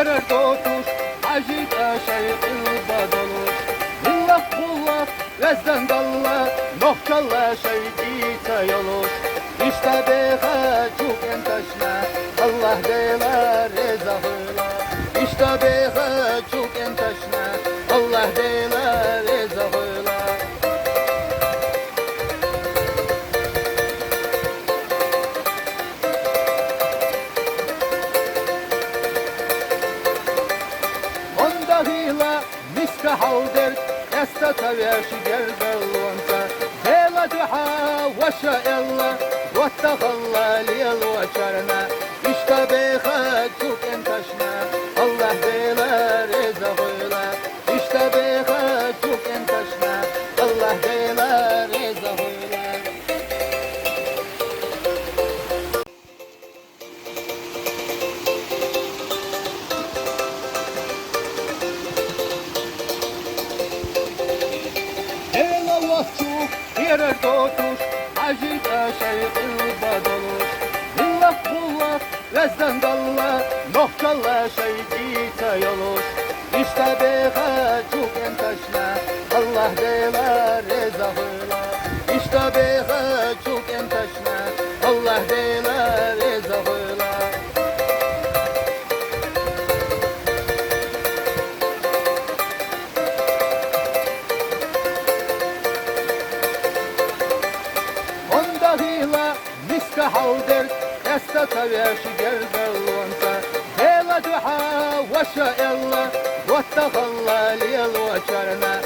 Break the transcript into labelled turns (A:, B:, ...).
A: yerer dotuş, acıda şeyhil badoluş. Billah bullah, vezden dalla, nohçalla şeydi yoluş. İşte beha çok entaşna, Allah deyler ezahıyla. İşte beha çok entaşna, Allah deyler ezahıyla. Ondahıyla miska havder, esta taveşi gel belvanta. Bela duha vaşa ella, vattahalla liyel vaçarna. İşte beha çok entaşna, Allah deyler ezahıyla. İşte beha çok entaşna, Allah deyler ezahıyla. Çok yerer dotuş, acıda şeyhil badoluş. Billah bullah, vezden dalla, nohçalla şeydi yoluş. İşte beha çok entaşna, Allah deyler ezahıyla. İşte beha çok entaşna, Allah deyler ezahıyla. Ondahıyla miska havder, esta taveşi gel belvanta. Bela duha vaşa ella, vattahalla liyel vaçarna.